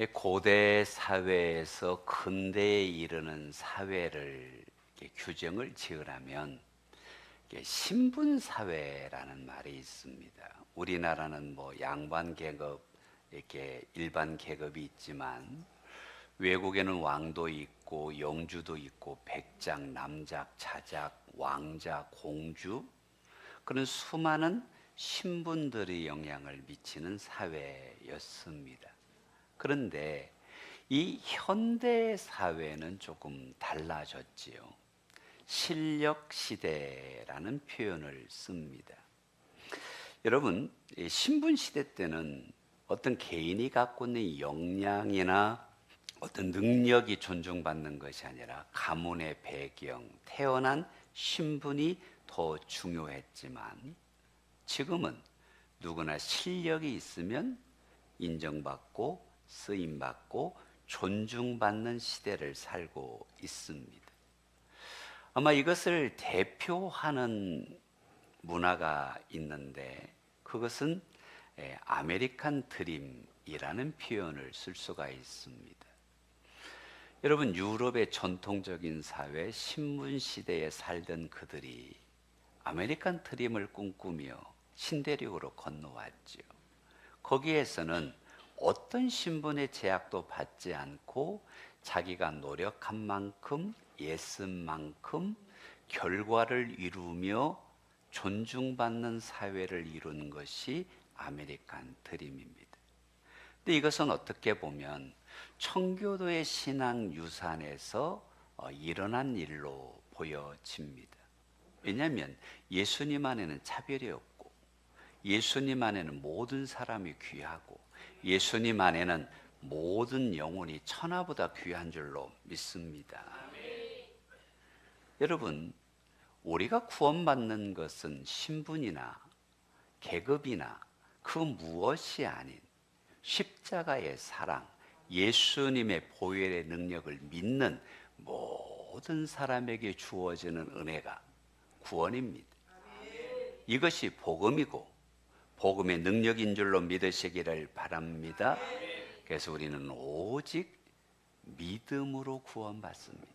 고대 사회에서 근대에 이르는 사회를 규정을 지으라면 신분 사회라는 말이 있습니다. 우리나라는 양반 계급, 이렇게 일반 계급이 있지만 외국에는 왕도 있고 영주도 있고 백작, 남작, 자작, 왕자, 공주, 그런 수많은 신분들이 영향을 미치는 사회였습니다. 그런데 이 현대 사회는 조금 달라졌지요. 실력 시대라는 표현을 씁니다. 여러분, 신분 시대 때는 어떤 개인이 갖고 있는 역량이나 어떤 능력이 존중받는 것이 아니라 가문의 배경, 태어난 신분이 더 중요했지만 지금은 누구나 실력이 있으면 인정받고 쓰임받고 존중받는 시대를 살고 있습니다. 아마 이것을 대표하는 문화가 있는데 그것은 아메리칸 드림이라는 표현을 쓸 수가 있습니다. 여러분, 유럽의 전통적인 사회 신분 시대에 살던 그들이 아메리칸 드림을 꿈꾸며 신대륙으로 건너왔지요. 거기에서는 어떤 신분의 제약도 받지 않고 자기가 노력한 만큼 애쓴 만큼 결과를 이루며 존중받는 사회를 이루는 것이 아메리칸 드림입니다. 근데 이것은 어떻게 보면 청교도의 신앙 유산에서 일어난 일로 보여집니다. 왜냐하면 예수님 안에는 차별이 없고 예수님 안에는 모든 사람이 귀하고 예수님 안에는 모든 영혼이 천하보다 귀한 줄로 믿습니다. 여러분, 우리가 구원받는 것은 신분이나 계급이나 그 무엇이 아닌 십자가의 사랑, 예수님의 보혈의 능력을 믿는 모든 사람에게 주어지는 은혜가 구원입니다. 이것이 복음이고 복음의 능력인 줄로 믿으시기를 바랍니다. 그래서 우리는 오직 믿음으로 구원받습니다.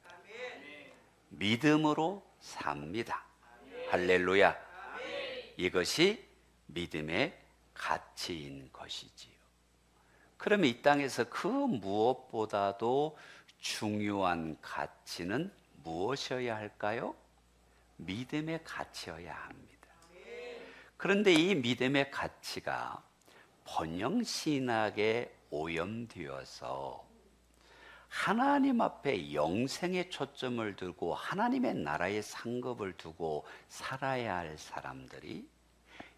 믿음으로 삽니다. 할렐루야. 이것이 믿음의 가치인 것이지요. 그러면 이 땅에서 그 무엇보다도 중요한 가치는 무엇이어야 할까요? 믿음의 가치여야 합니다. 그런데 이 믿음의 가치가 번영신학에 오염되어서 하나님 앞에 영생의 초점을 두고 하나님의 나라의 상급을 두고 살아야 할 사람들이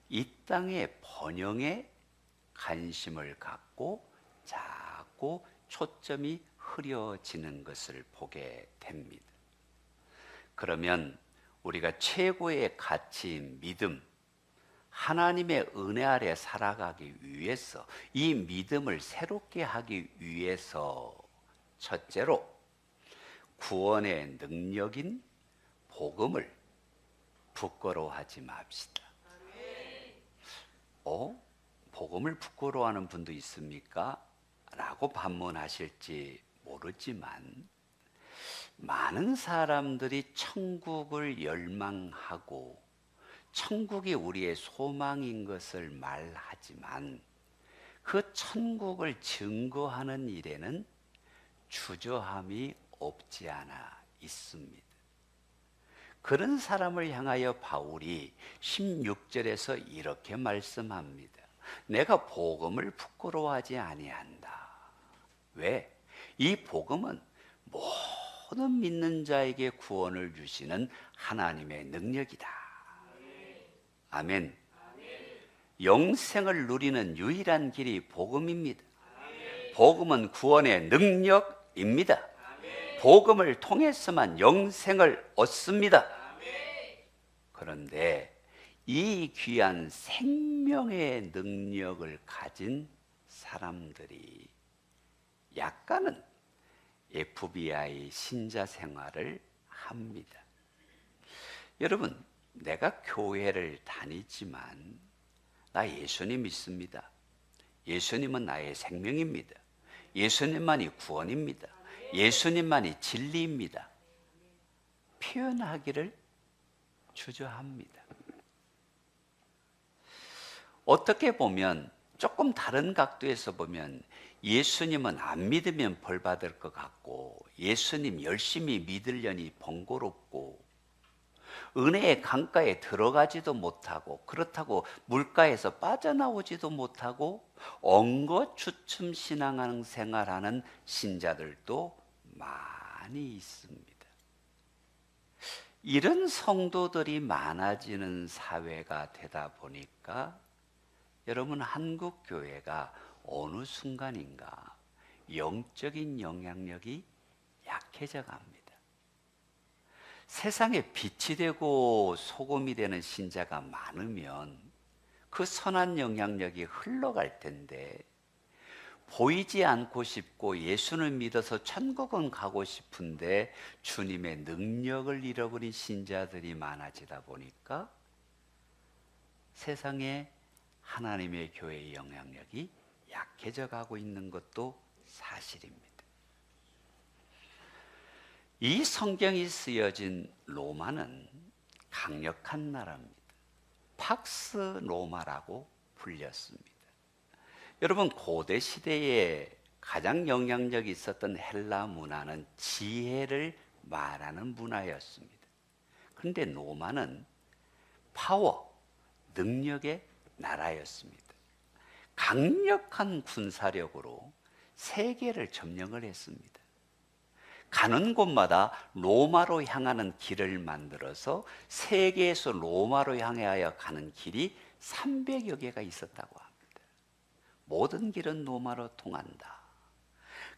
이 땅의 번영에 관심을 갖고 자꾸 초점이 흐려지는 것을 보게 됩니다. 그러면 우리가 최고의 가치인 믿음, 하나님의 은혜 아래 살아가기 위해서 이 믿음을 새롭게 하기 위해서 첫째로 구원의 능력인 복음을 부끄러워하지 맙시다. 복음을 부끄러워하는 분도 있습니까? 라고 반문하실지 모르지만 많은 사람들이 천국을 열망하고 천국이 우리의 소망인 것을 말하지만 그 천국을 증거하는 일에는 주저함이 없지 않아 있습니다. 그런 사람을 향하여 바울이 16절에서 이렇게 말씀합니다. 내가 복음을 부끄러워하지 아니한다. 왜? 이 복음은 모든 믿는 자에게 구원을 주시는 하나님의 능력이다. 아멘. 영생을 누리는 유일한 길이 복음입니다. 복음은 구원의 능력입니다. 복음을 통해서만 영생을 얻습니다. 그런데 이 귀한 생명의 능력을 가진 사람들이 약간은 FBI 신자 생활을 합니다. 여러분, 내가 교회를 다니지만 나 예수님 믿습니다. 예수님은 나의 생명입니다. 예수님만이 구원입니다. 예수님만이 진리입니다. 표현하기를 주저합니다. 어떻게 보면 조금 다른 각도에서 보면 예수님은 안 믿으면 벌 받을 것 같고, 예수님 열심히 믿으려니 번거롭고, 은혜의 강가에 들어가지도 못하고, 그렇다고 물가에서 빠져나오지도 못하고 엉거주춤 신앙생활하는 신자들도 많이 있습니다. 이런 성도들이 많아지는 사회가 되다 보니까 여러분, 한국 교회가 어느 순간인가 영적인 영향력이 약해져 갑니다. 세상에 빛이 되고 소금이 되는 신자가 많으면 그 선한 영향력이 흘러갈 텐데, 보이지 않고 싶고 예수를 믿어서 천국은 가고 싶은데 주님의 능력을 잃어버린 신자들이 많아지다 보니까 세상에 하나님의 교회의 영향력이 약해져 가고 있는 것도 사실입니다. 이 성경이 쓰여진 로마는 강력한 나라입니다. 팍스 로마라고 불렸습니다. 여러분, 고대 시대에 가장 영향력이 있었던 헬라 문화는 지혜를 말하는 문화였습니다. 그런데 로마는 파워, 능력의 나라였습니다. 강력한 군사력으로 세계를 점령을 했습니다. 가는 곳마다 로마로 향하는 길을 만들어서 세계에서 로마로 향하여 가는 길이 300여 개가 있었다고 합니다. 모든 길은 로마로 통한다.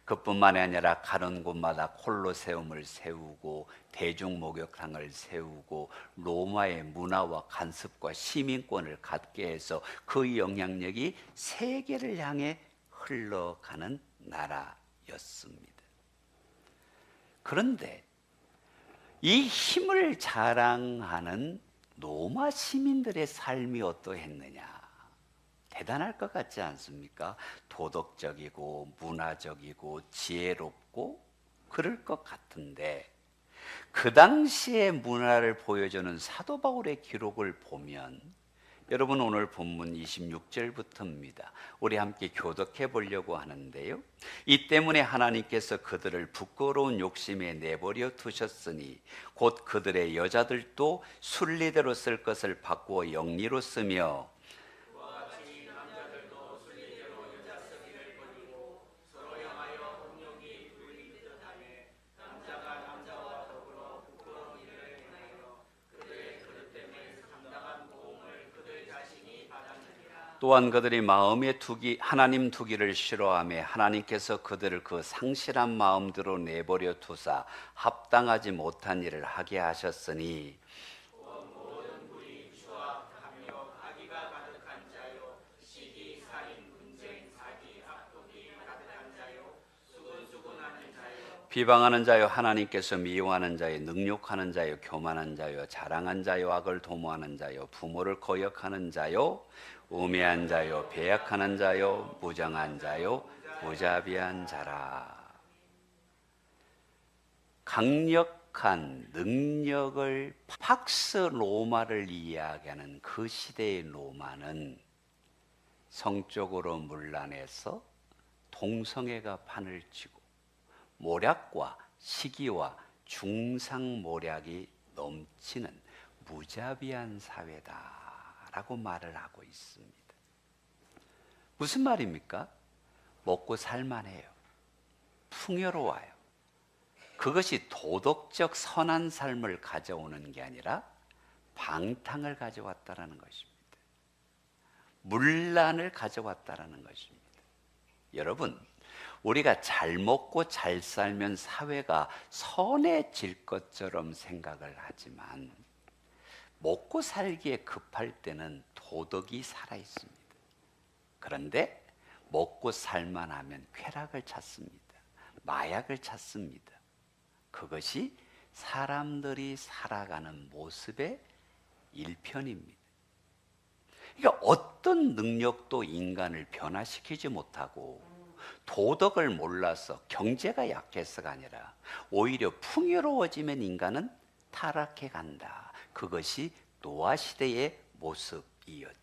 그뿐만이 아니라 가는 곳마다 콜로세움을 세우고 대중 목욕탕을 세우고 로마의 문화와 간섭과 시민권을 갖게 해서 그 영향력이 세계를 향해 흘러가는 나라였습니다. 그런데 이 힘을 자랑하는 로마 시민들의 삶이 어떠했느냐? 대단할 것 같지 않습니까? 도덕적이고 문화적이고 지혜롭고 그럴 것 같은데, 그 당시의 문화를 보여주는 사도 바울의 기록을 보면, 여러분, 오늘 본문 26절부터입니다. 우리 함께 교독해 보려고 하는데요. 이 때문에 하나님께서 그들을 부끄러운 욕심에 내버려 두셨으니 곧 그들의 여자들도 순리대로 쓸 것을 바꾸어 영리로 쓰며 또한 그들이 마음에 하나님 두기를 싫어하며 하나님께서 그들을 그 상실한 마음대로 내버려 두사 합당하지 못한 일을 하게 하셨으니 비방하는 자요, 하나님께서 미워하는 자요, 능욕하는 자요, 교만한 자요, 자랑한 자요, 악을 도모하는 자요, 부모를 거역하는 자요, 우매한 자요, 배약하는 자요, 무정한 자요, 무자비한 자라. 강력한 능력을, 팍스 로마를 이야기하는 그 시대의 로마는 성적으로 문란해서 동성애가 판을 치고 모략과 시기와 중상모략이 넘치는 무자비한 사회다라고 말을 하고 있습니다. 무슨 말입니까? 먹고 살만해요. 풍요로워요. 그것이 도덕적 선한 삶을 가져오는 게 아니라 방탕을 가져왔다라는 것입니다. 문란을 가져왔다라는 것입니다. 여러분, 우리가 잘 먹고 잘 살면 사회가 선해질 것처럼 생각을 하지만 먹고 살기에 급할 때는 도덕이 살아있습니다. 그런데 먹고 살만 하면 쾌락을 찾습니다. 마약을 찾습니다. 그것이 사람들이 살아가는 모습의 일편입니다. 그러니까 어떤 능력도 인간을 변화시키지 못하고 도덕을 몰라서 경제가 약해서가 아니라 오히려 풍요로워지면 인간은 타락해 간다. 그것이 노아 시대의 모습이었죠.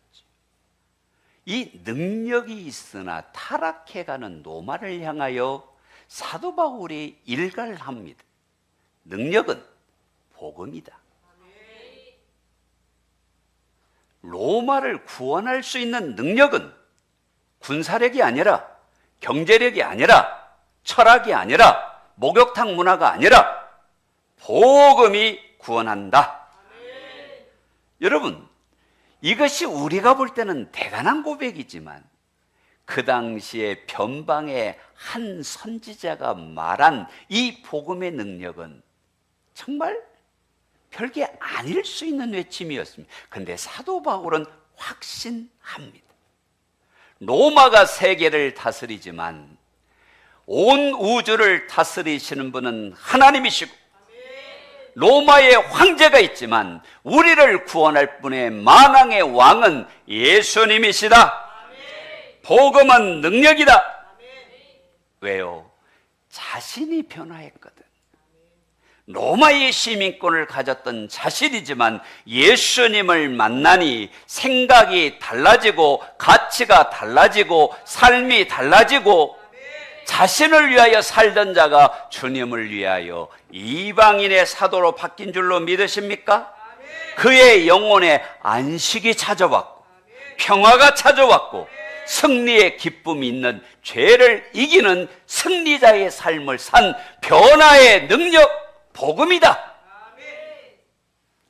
이 능력이 있으나 타락해가는 노마를 향하여 사도 바울이 일갈합니다. 능력은 복음이다. 로마를 구원할 수 있는 능력은 군사력이 아니라, 경제력이 아니라, 철학이 아니라, 목욕탕 문화가 아니라 복음이 구원한다. 여러분, 이것이 우리가 볼 때는 대단한 고백이지만 그 당시에 변방의 한 선지자가 말한 이 복음의 능력은 정말 별게 아닐 수 있는 외침이었습니다. 그런데 사도 바울은 확신합니다. 로마가 세계를 다스리지만 온 우주를 다스리시는 분은 하나님이시고, 로마의 황제가 있지만 우리를 구원할 분의 만왕의 왕은 예수님이시다. 복음은 능력이다. 왜요? 자신이 변화했거든. 로마의 시민권을 가졌던 자신이지만 예수님을 만나니 생각이 달라지고 가치가 달라지고 삶이 달라지고, 자신을 위하여 살던 자가 주님을 위하여 이방인의 사도로 바뀐 줄로 믿으십니까? 그의 영혼에 안식이 찾아왔고 평화가 찾아왔고 승리의 기쁨이 있는, 죄를 이기는 승리자의 삶을 산 변화의 능력, 복음이다.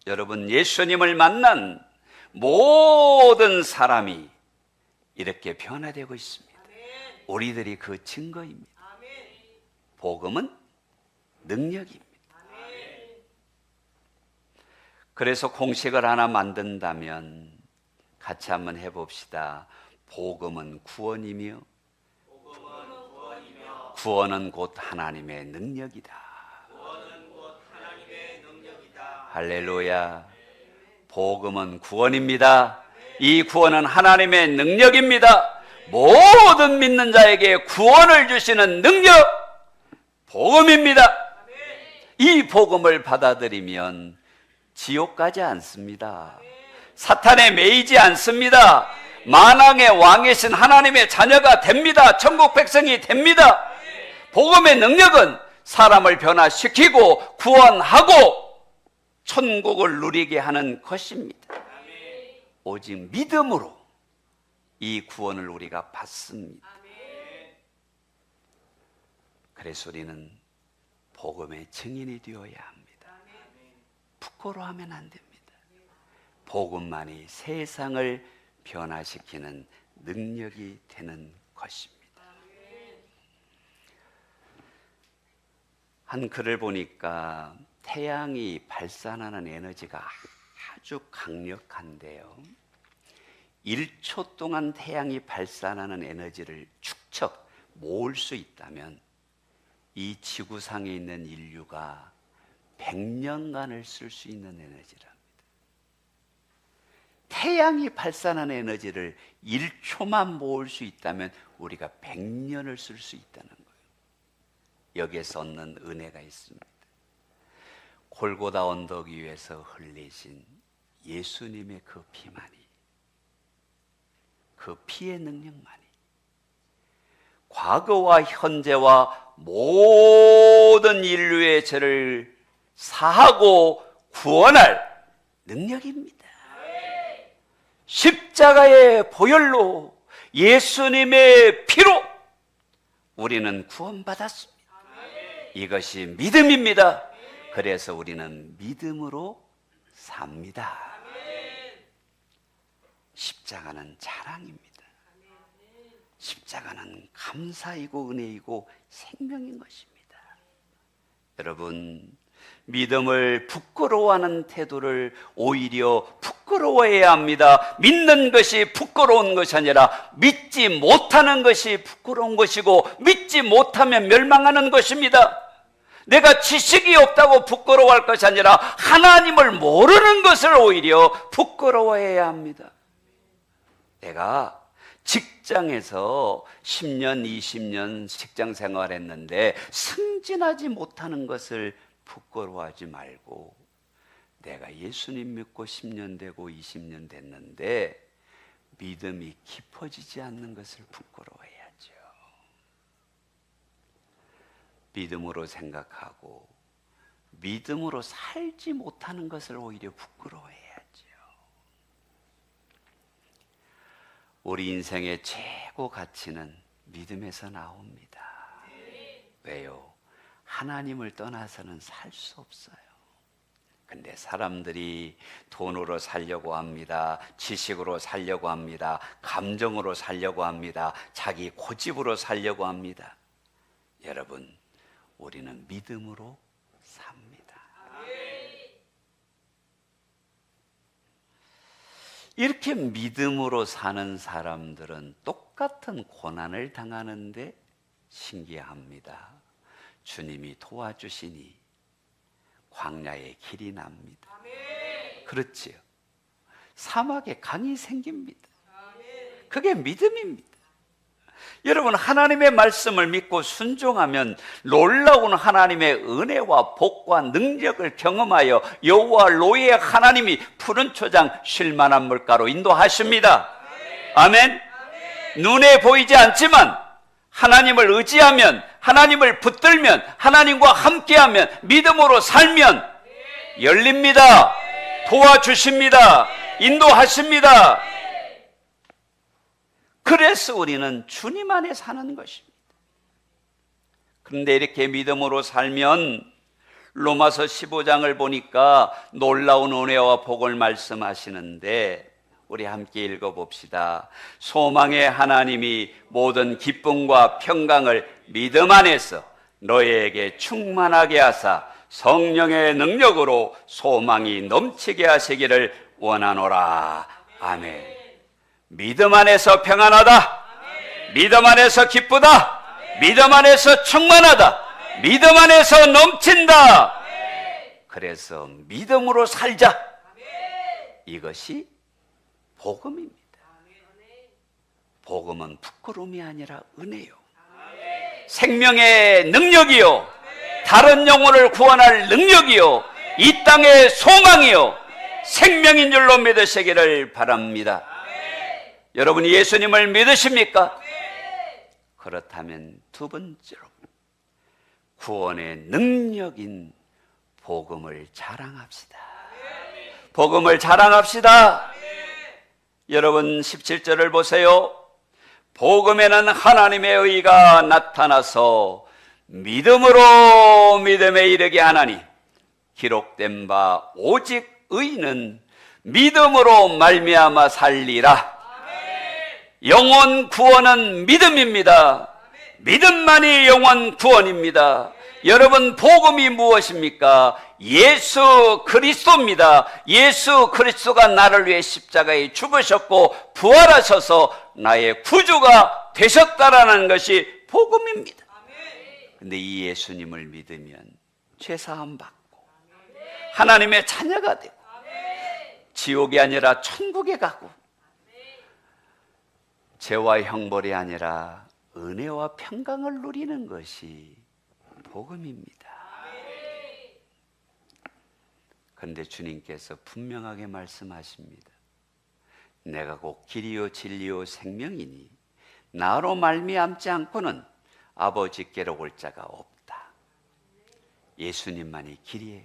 여러분, 예수님을 만난 모든 사람이 이렇게 변화되고 있습니다. 우리들이 그 증거입니다. 복음은 능력입니다. 그래서 공식을 하나 만든다면 같이 한번 해봅시다. 복음은 구원이며 구원은 곧 하나님의 능력이다. 할렐루야. 복음은 구원입니다. 이 구원은 하나님의 능력입니다. 모든 믿는 자에게 구원을 주시는 능력, 복음입니다. 이 복음을 받아들이면 지옥 가지 않습니다. 사탄에 매이지 않습니다. 만왕의 왕이신 하나님의 자녀가 됩니다. 천국 백성이 됩니다. 복음의 능력은 사람을 변화시키고 구원하고 천국을 누리게 하는 것입니다. 오직 믿음으로 이 구원을 우리가 받습니다. 그래서 우리는 복음의 증인이 되어야 합니다. 부끄러워하면 안 됩니다. 복음만이 세상을 변화시키는 능력이 되는 것입니다. 한 글을 보니까 태양이 발산하는 에너지가 아주 강력한데요, 1초 동안 태양이 발산하는 에너지를 축적, 모을 수 있다면 이 지구상에 있는 인류가 100년간을 쓸 수 있는 에너지랍니다. 태양이 발산하는 에너지를 1초만 모을 수 있다면 우리가 100년을 쓸 수 있다는 거예요. 여기에서 얻는 은혜가 있습니다. 골고다 언덕 위에서 흘리신 예수님의 그 피만이, 그 피의 능력만이 과거와 현재와 모든 인류의 죄를 사하고 구원할 능력입니다. 십자가의 보혈로, 예수님의 피로 우리는 구원받았습니다. 이것이 믿음입니다. 그래서 우리는 믿음으로 삽니다. 십자가는 자랑입니다. 십자가는 감사이고 은혜이고 생명인 것입니다. 여러분, 믿음을 부끄러워하는 태도를 오히려 부끄러워해야 합니다. 믿는 것이 부끄러운 것이 아니라 믿지 못하는 것이 부끄러운 것이고, 믿지 못하면 멸망하는 것입니다. 내가 지식이 없다고 부끄러워할 것이 아니라 하나님을 모르는 것을 오히려 부끄러워해야 합니다. 내가 직장에서 10년, 20년 직장 생활했는데 승진하지 못하는 것을 부끄러워하지 말고, 내가 예수님 믿고 10년 되고 20년 됐는데 믿음이 깊어지지 않는 것을 부끄러워해야죠. 믿음으로 생각하고 믿음으로 살지 못하는 것을 오히려 부끄러워해야죠. 우리 인생의 최고 가치는 믿음에서 나옵니다. 왜요? 하나님을 떠나서는 살 수 없어요. 근데 사람들이 돈으로 살려고 합니다. 지식으로 살려고 합니다. 감정으로 살려고 합니다. 자기 고집으로 살려고 합니다. 여러분, 우리는 믿음으로 삽니다. 이렇게 믿음으로 사는 사람들은 똑같은 고난을 당하는데 신기합니다. 주님이 도와주시니 광야에 길이 납니다. 그렇지요. 사막에 강이 생깁니다. 그게 믿음입니다. 여러분, 하나님의 말씀을 믿고 순종하면 놀라운 하나님의 은혜와 복과 능력을 경험하여 여호와 로의 하나님이 푸른 초장 쉴만한 물가로 인도하십니다. 아멘. 눈에 보이지 않지만 하나님을 의지하면, 하나님을 붙들면, 하나님과 함께하면, 믿음으로 살면 열립니다. 도와주십니다. 인도하십니다. 그래서 우리는 주님 안에 사는 것입니다. 그런데 이렇게 믿음으로 살면 로마서 15장을 보니까 놀라운 은혜와 복을 말씀하시는데, 우리 함께 읽어봅시다. 소망의 하나님이 모든 기쁨과 평강을 믿음 안에서 너희에게 충만하게 하사 성령의 능력으로 소망이 넘치게 하시기를 원하노라. 아멘. 믿음 안에서 평안하다. 믿음 안에서 기쁘다. 믿음 안에서 충만하다. 믿음 안에서 넘친다. 그래서 믿음으로 살자. 이것이 복음입니다. 복음은 부끄러움이 아니라 은혜요. 생명의 능력이요. 다른 영혼을 구원할 능력이요. 이 땅의 소망이요. 생명인 줄로 믿으시기를 바랍니다. 여러분, 예수님을 믿으십니까? 그렇다면 두 번째로 구원의 능력인 복음을 자랑합시다. 복음을 자랑합시다. 여러분, 17절을 보세요. 복음에는 하나님의 의가 나타나서 믿음으로 믿음에 이르게 하나니 기록된 바 오직 의는 믿음으로 말미암아 살리라. 영혼 구원은 믿음입니다. 믿음만이 영혼 구원입니다. 여러분, 복음이 무엇입니까? 예수 그리스도입니다. 예수 그리스도가 나를 위해 십자가에 죽으셨고 부활하셔서 나의 구주가 되셨다라는 것이 복음입니다. 근데 이 예수님을 믿으면 죄사함 받고 하나님의 자녀가 되고 지옥이 아니라 천국에 가고 죄와 형벌이 아니라 은혜와 평강을 누리는 것이 복음입니다. 그런데 주님께서 분명하게 말씀하십니다. 내가 곧 길이요 진리요 생명이니 나로 말미암지 않고는 아버지께로 올 자가 없다. 예수님만이 길이에요.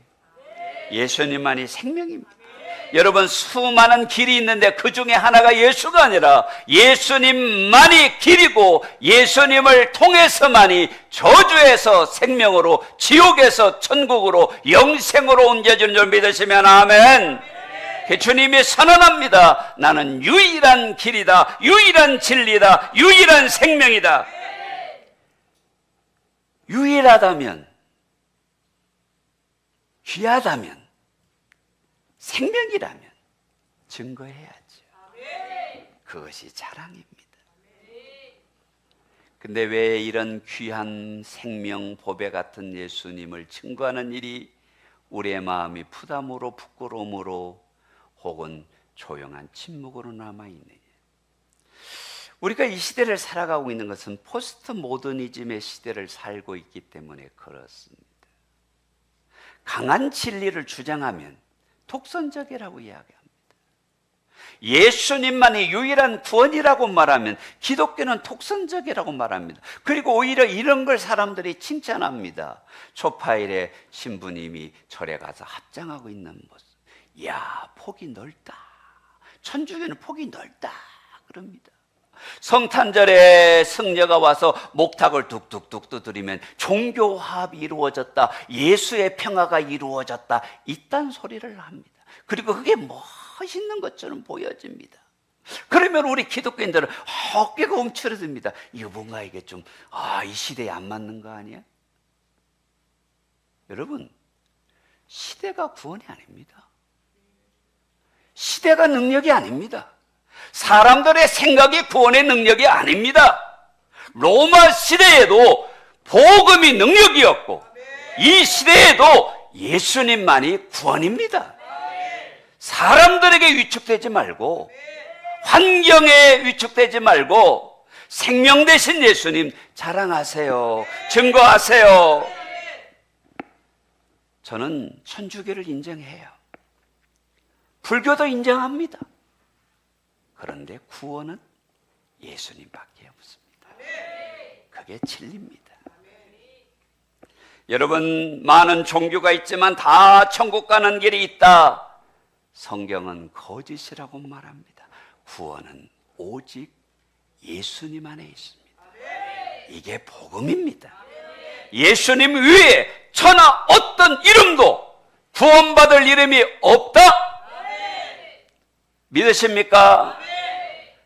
예수님만이 생명입니다. 여러분, 수많은 길이 있는데 그 중에 하나가 예수가 아니라 예수님만이 길이고 예수님을 통해서만이 저주에서 생명으로, 지옥에서 천국으로, 영생으로 옮겨주는 줄 믿으시면 아멘. 주님이 선언합니다. 나는 유일한 길이다, 유일한 진리다, 유일한 생명이다. 유일하다면, 귀하다면, 생명이라면 증거해야죠. 그것이 자랑입니다. 근데 왜 이런 귀한 생명 보배 같은 예수님을 증거하는 일이 우리의 마음이 부담으로, 부끄러움으로 혹은 조용한 침묵으로 남아있느냐? 우리가 이 시대를 살아가고 있는 것은 포스트 모더니즘의 시대를 살고 있기 때문에 그렇습니다. 강한 진리를 주장하면 독선적이라고 이야기합니다. 예수님만이 유일한 구원이라고 말하면 기독교는 독선적이라고 말합니다. 그리고 오히려 이런 걸 사람들이 칭찬합니다. 초파일의 신부님이 절에 가서 합장하고 있는 모습. 이야, 폭이 넓다. 천주교는 폭이 넓다. 그럽니다. 성탄절에 승려가 와서 목탁을 뚝뚝뚝 두드리면 종교화합이 이루어졌다, 예수의 평화가 이루어졌다, 이딴 소리를 합니다. 그리고 그게 멋있는 것처럼 보여집니다. 그러면 우리 기독교인들은 어깨가 움츠러듭니다. 이거 뭔가 이게 좀 이 시대에 안 맞는 거 아니야? 여러분, 시대가 구원이 아닙니다. 시대가 능력이 아닙니다. 사람들의 생각이 구원의 능력이 아닙니다. 로마 시대에도 복음이 능력이었고 이 시대에도 예수님만이 구원입니다. 사람들에게 위축되지 말고, 환경에 위축되지 말고, 생명 되신 예수님 자랑하세요. 증거하세요. 저는 천주교를 인정해요. 불교도 인정합니다. 그런데 구원은 예수님밖에 없습니다. 그게 진리입니다. 여러분, 많은 종교가 있지만 다 천국 가는 길이 있다. 성경은 거짓이라고 말합니다. 구원은 오직 예수님 안에 있습니다. 이게 복음입니다. 예수님 위에 천하 어떤 이름도 구원받을 이름이 없다? 믿으십니까?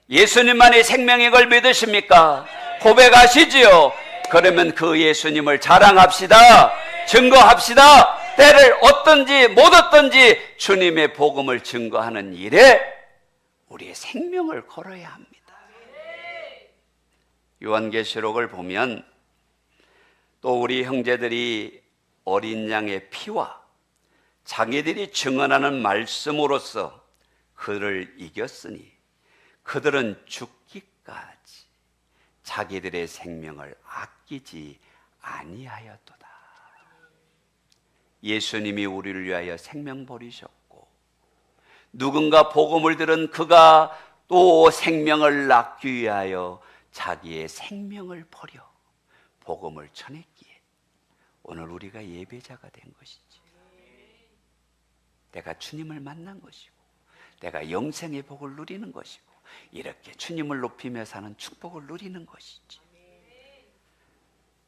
예수님만이 생명인 걸 믿으십니까? 고백하시지요. 그러면 그 예수님을 자랑합시다. 증거합시다. 때를 얻든지 못 얻든지 주님의 복음을 증거하는 일에 우리의 생명을 걸어야 합니다. 요한계시록을 보면 또 우리 형제들이 어린 양의 피와 자기들이 증언하는 말씀으로써 그를 이겼으니 그들은 죽기까지 자기들의 생명을 아끼지 아니하였도다. 예수님이 우리를 위하여 생명 버리셨고 누군가 복음을 들은 그가 또 생명을 낳기 위하여 자기의 생명을 버려 복음을 전했기에 오늘 우리가 예배자가 된 것이지. 내가 주님을 만난 것이고 내가 영생의 복을 누리는 것이고 이렇게 주님을 높이며 사는 축복을 누리는 것이지.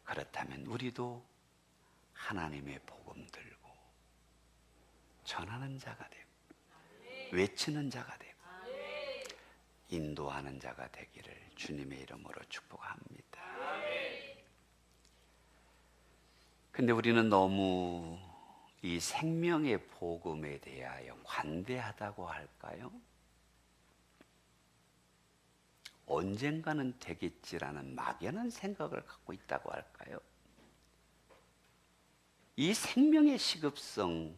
그렇다면 우리도 하나님의 복음 들고 전하는 자가 되고 외치는 자가 되고 인도하는 자가 되기를 주님의 이름으로 축복합니다. 근데 우리는 너무 이 생명의 복음에 대하여 관대하다고 할까요? 언젠가는 되겠지라는 막연한 생각을 갖고 있다고 할까요? 이 생명의 시급성,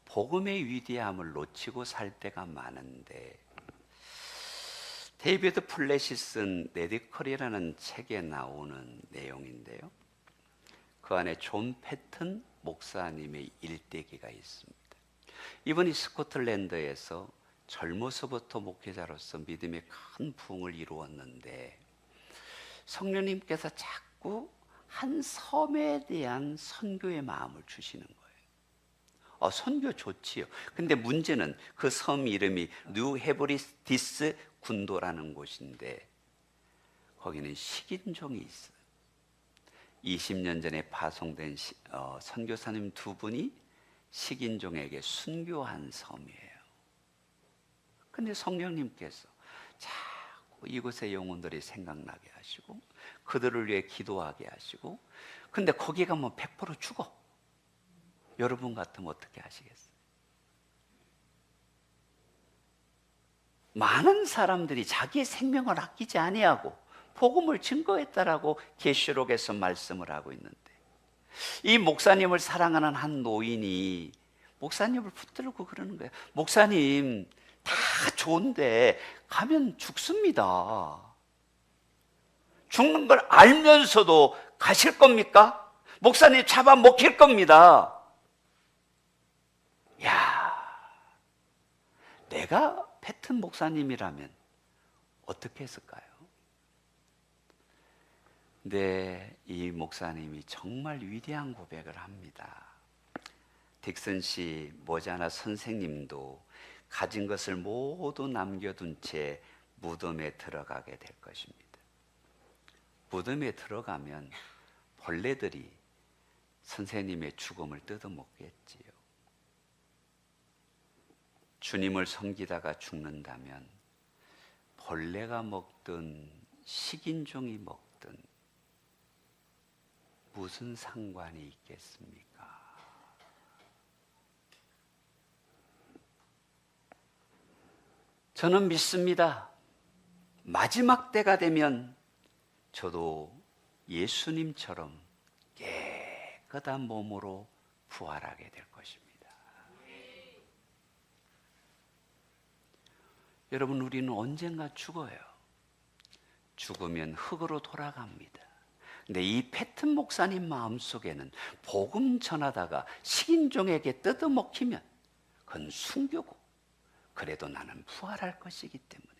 복음의 위대함을 놓치고 살 때가 많은데 데이비드 플랫이 쓴 레디컬이라는 책에 나오는 내용인데요. 그 안에 존 패튼 목사님의 일대기가 있습니다. 이분이 스코틀랜드에서 젊어서부터 목회자로서 믿음의 큰 부흥을 이루었는데 성령님께서 자꾸 한 섬에 대한 선교의 마음을 주시는 거예요. 선교 좋지요. 근데 문제는 그 섬 이름이 뉴 헤브리스티스 군도라는 곳인데 거기는 식인종이 있어요. 20년 전에 파송된 선교사님 두 분이 식인종에게 순교한 섬이에요. 근데 성령님께서 자꾸 이곳의 영혼들이 생각나게 하시고 그들을 위해 기도하게 하시고 근데 거기 가면 100% 죽어. 여러분 같으면 어떻게 하시겠어요? 많은 사람들이 자기의 생명을 아끼지 아니하고 복음을 증거했다라고 계시록에서 말씀을 하고 있는데 이 목사님을 사랑하는 한 노인이 목사님을 붙들고 그러는 거예요. 목사님 다 좋은데 가면 죽습니다. 죽는 걸 알면서도 가실 겁니까? 목사님 잡아먹힐 겁니다. 야, 내가 패튼 목사님이라면 어떻게 했을까요? 근데 이 목사님이 정말 위대한 고백을 합니다. 딕슨 씨 모자나 선생님도 가진 것을 모두 남겨둔 채 무덤에 들어가게 될 것입니다. 무덤에 들어가면 벌레들이 선생님의 죽음을 뜯어먹겠지요. 주님을 섬기다가 죽는다면 벌레가 먹든 식인종이 먹든 무슨 상관이 있겠습니까? 저는 믿습니다. 마지막 때가 되면 저도 예수님처럼 깨끗한 몸으로 부활하게 될 것입니다. 여러분, 우리는 언젠가 죽어요. 죽으면 흙으로 돌아갑니다. 근데 이 패튼 목사님 마음속에는 복음 전하다가 식인종에게 뜯어먹히면 그건 순교고, 그래도 나는 부활할 것이기 때문에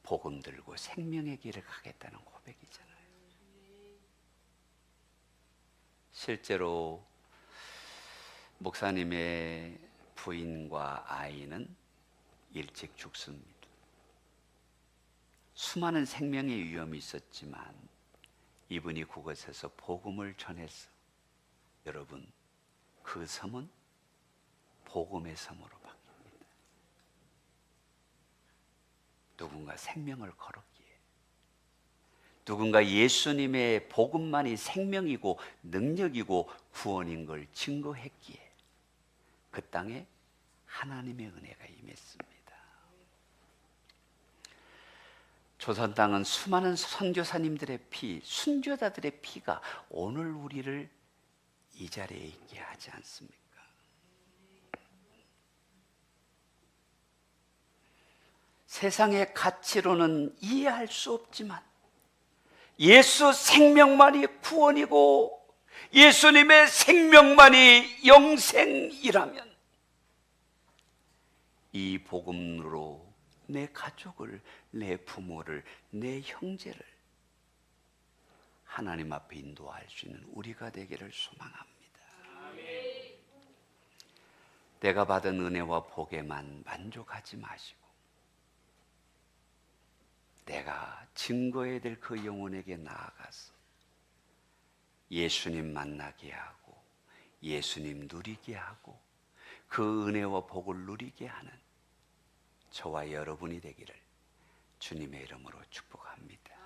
복음 들고 생명의 길을 가겠다는 고백이잖아요. 실제로 목사님의 부인과 아이는 일찍 죽습니다. 수많은 생명의 위험이 있었지만 이분이 그곳에서 복음을 전해서, 여러분, 그 섬은 복음의 섬으로 바뀝니다. 누군가 생명을 걸었기에, 누군가 예수님의 복음만이 생명이고 능력이고 구원인 걸 증거했기에 그 땅에 하나님의 은혜가 임했습니다. 조선 땅은 수많은 선교사님들의 피, 순교자들의 피가 오늘 우리를 이 자리에 있게 하지 않습니까? 세상의 가치로는 이해할 수 없지만 예수 생명만이 구원이고 예수님의 생명만이 영생이라면 이 복음으로 내 가족을, 내 부모를, 내 형제를 하나님 앞에 인도할 수 있는 우리가 되기를 소망합니다. 내가 받은 은혜와 복에만 만족하지 마시고 내가 증거해야 될 그 영혼에게 나아가서 예수님 만나게 하고 예수님 누리게 하고 그 은혜와 복을 누리게 하는 저와 여러분이 되기를 주님의 이름으로 축복합니다.